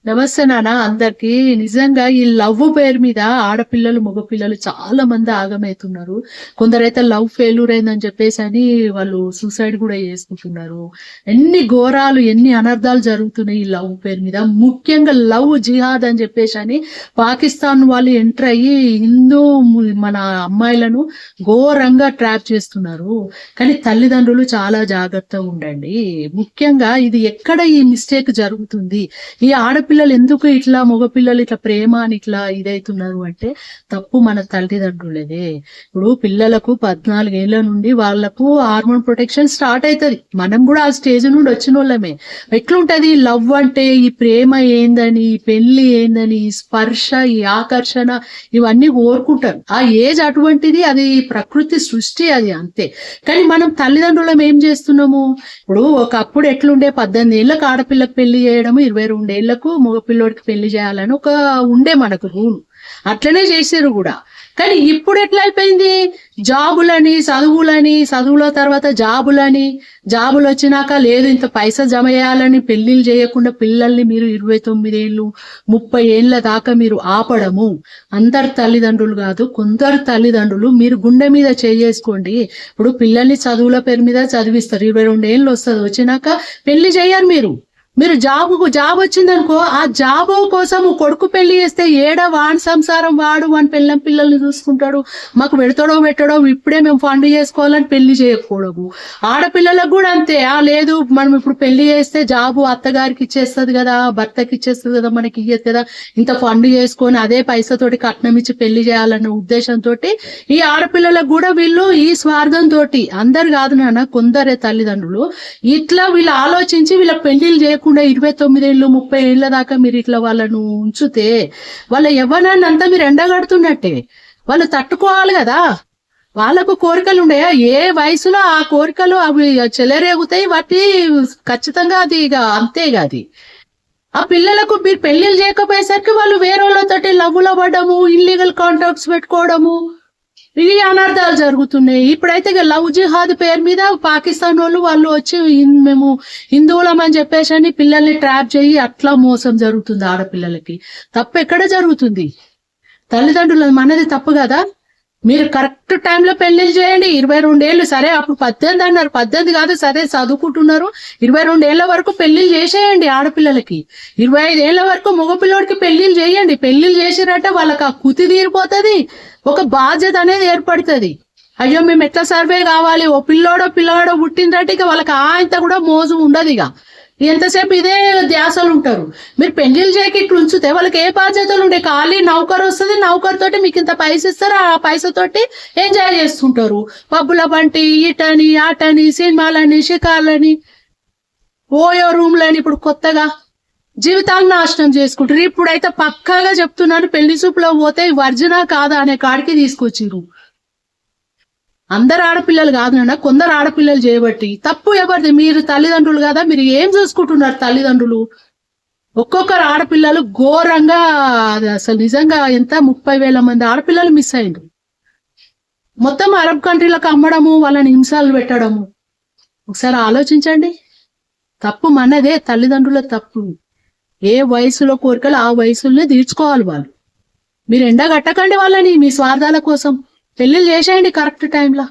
నమస్తే నాన్న అందరికి. నిజంగా ఈ లవ్ పేరు మీద ఆడపిల్లలు మగపిల్లలు చాలా మంది ఆగమవుతున్నారు. కొందరైతే లవ్ ఫెయిల్యూర్ అయిందని చెప్పేసి అని వాళ్ళు సూసైడ్ కూడా చేసుకుంటున్నారు. ఎన్ని ఘోరాలు ఎన్ని అనర్థాలు జరుగుతున్నాయి ఈ లవ్ పేరు మీద. ముఖ్యంగా లవ్ జిహాద్ అని చెప్పేసి అని పాకిస్తాన్ వాళ్ళు ఎంటర్ అయ్యి హిందూ మన అమ్మాయిలను ఘోరంగా ట్రాప్ చేస్తున్నారు. కానీ తల్లిదండ్రులు చాలా జాగ్రత్తగా ఉండండి. ముఖ్యంగా ఇది ఎక్కడ ఈ మిస్టేక్ జరుగుతుంది, ఈ ఆడపిల్లలు ఎందుకు ఇట్లా మగపిల్లలు ఇట్లా ప్రేమ అని ఇట్లా ఇదైతున్నారు అంటే తప్పు మన తల్లిదండ్రులదే. ఇప్పుడు పిల్లలకు 14 ఏళ్ల నుండి వాళ్లకు హార్మోన్ ప్రొటెక్షన్ స్టార్ట్ అవుతుంది. మనం కూడా ఆ స్టేజ్ నుండి వచ్చిన వాళ్ళమే. ఎట్లుంటది లవ్ అంటే, ఈ ప్రేమ ఏందని, ఈ పెళ్లి ఏందని, ఈ స్పర్శ, ఈ ఆకర్షణ ఇవన్నీ కోరుకుంటారు. ఆ ఏజ్ అటువంటిది, అది ప్రకృతి సృష్టి, అది అంతే. కానీ మనం తల్లిదండ్రులం ఏం చేస్తున్నాము? ఇప్పుడు ఒకప్పుడు ఎట్లుండే 18 ఏళ్ళకు ఆడపిల్లకు పెళ్లి చేయడము, 22 ఏళ్లకు మగపిల్లోడికి పెళ్లి చేయాలని ఒక ఉండే మనకు రూల్. అట్లనే చేసారు కూడా. కానీ ఇప్పుడు ఎట్లా అయిపోయింది? జాబులని, చదువులని, చదువుల తర్వాత జాబులని, జాబులు వచ్చినాక లేదు ఇంత పైసా జమ చేయాలని పెళ్లిళ్ళు చేయకుండా పిల్లల్ని మీరు 29 ఏళ్ళు 30 ఏళ్ల దాకా మీరు ఆపడము. అందరు తల్లిదండ్రులు కాదు, కొందరు తల్లిదండ్రులు మీరు గుండె మీద చేసుకోండి. ఇప్పుడు పిల్లల్ని చదువుల పేరు మీద చదివిస్తారు, 22 ఏళ్ళు వస్తుంది, వచ్చినాక పెళ్లి చేయరు. మీరు జాబ్ వచ్చిందనుకో, ఆ జాబ్ కోసం కొడుకు పెళ్లి చేస్తే వాడి సంసారం వాడు పిల్లల్ని చూసుకుంటాడు. మాకు పెట్టడో ఇప్పుడే మేము ఫండ్ చేసుకోవాలని పెళ్లి చేయకూడదు. ఆడపిల్లలకు కూడా అంతే. లేదు మనం ఇప్పుడు పెళ్లి చేస్తే జాబు అత్తగారికి ఇచ్చేస్తుంది కదా, భర్తకి ఇచ్చేస్తుంది కదా, మనకి ఇయ్యదు కదా, ఇంత ఫండ్ చేసుకొని అదే పైసతోటి కట్నం ఇచ్చి పెళ్లి చేయాలన్న ఉద్దేశంతో ఈ ఆడపిల్లలకు కూడా వీళ్ళు ఈ స్వార్థంతో, అందరు కాదు నాన్న, కొందరే తల్లిదండ్రులు ఇట్లా వీళ్ళు ఆలోచించి వీళ్ళ పెళ్లిళ్ళు చేయకుండా 29 ఏళ్ళు 30 ఏళ్ల దాకా మీరు ఇట్లా వాళ్ళను ఉంచితే వాళ్ళ యవ్వనాన్ని అంతా మీరు ఎండగడుతున్నట్టే. వాళ్ళు తట్టుకోవాలి కదా, వాళ్ళకు కోరికలు ఉండయా? ఏ వయసులో ఆ కోరికలు అవి చెలరేగుతాయి. వాటి ఖచ్చితంగా అది ఇక అంతేగా. అది ఆ పిల్లలకు మీరు పెళ్లిళ్ళు చేయకపోయేసరికి వాళ్ళు వేరే వాళ్ళతోటి లవ్లో పడ్డము, ఇల్లీగల్ కాంటాక్ట్స్ పెట్టుకోవడము, ఇవి అనర్థాలు జరుగుతున్నాయి. ఇప్పుడైతే ఇక లవ్ జిహాద్ పేరు మీద పాకిస్తాన్ వాళ్ళు వచ్చి మేము హిందువులం అని చెప్పేసి అని పిల్లల్ని ట్రాప్ చేయి అట్లా మోసం జరుగుతుంది ఆడపిల్లలకి. తప్పు ఎక్కడ జరుగుతుంది? తల్లిదండ్రులు మనది తప్పు కదా. మీరు కరెక్ట్ టైంలో పెళ్లిళ్ళు చేయండి. 22 ఏళ్ళు సరే, అప్పుడు 18 అన్నారు, 18 కాదు సరే, చదువుకుంటున్నారు. 22 ఏళ్ల వరకు పెళ్లిళ్ళు చేసేయండి ఆడపిల్లలకి. 25 ఏళ్ల వరకు మగపిల్లోడికి పెళ్లిళ్ళు చేయండి. పెళ్లిళ్ళు చేసిరట్టే వాళ్ళకి ఆ కుతి తీరిపోతుంది, ఒక బాధ్యత అనేది ఏర్పడుతుంది. అయ్యో మేము ఎట్లా సర్వే కావాలి, ఓ పిల్లాడో పుట్టిందంటే ఇక వాళ్ళకి ఇంత కూడా మోజు ఉండదు. ఇక ఎంతసేపు ఇదే ధ్యాసలు ఉంటారు. మీరు పెళ్లిళ్ళు చేయక ఇట్లా ఉంచితే వాళ్ళకి ఏ బాధ్యతలు ఉండే? ఖాళీ నౌకరు వస్తుంది, నౌకరు తోటి మీకు ఇంత పైస ఇస్తారు, ఆ పైసతోటి ఎంజాయ్ చేస్తుంటారు. పబ్బుల బంటి, ఈటని ఆటని, సినిమాలని, షికార్లని, ఓయో రూమ్లని ఇప్పుడు కొత్తగా జీవితాలను నాశనం చేసుకుంటారు. ఇప్పుడైతే పక్కాగా చెప్తున్నాను, పెళ్లి చూపులో పోతే వర్జినా కాదా అనే కాడికి తీసుకొచ్చిరు. అందరు ఆడపిల్లలు కాదు నాన్న, కొందరు ఆడపిల్లలు చేయబట్టి. తప్పు ఎవరిది? మీరు తల్లిదండ్రులు కదా, మీరు ఏం చూసుకుంటున్నారు తల్లిదండ్రులు? ఒక్కొక్కరు ఆడపిల్లలు ఘోరంగా, అసలు నిజంగా ఎంత 30,000 మంది ఆడపిల్లలు మిస్ అయ్యిండ్రు. మొత్తం అరబ్ కంట్రీలకు అమ్మడము, వాళ్ళని హింసలు పెట్టడము. ఒకసారి ఆలోచించండి. తప్పు మనదే, తల్లిదండ్రుల తప్పు. ఏ వయసులో కోరికలు ఆ వయసులోనే తీర్చుకోవాలి వాళ్ళు. మీరు ఎండగట్టకండి వాళ్ళని మీ స్వార్థాల కోసం. పెళ్లిళ్ళు చేసేయండి కరెక్ట్ టైంలో.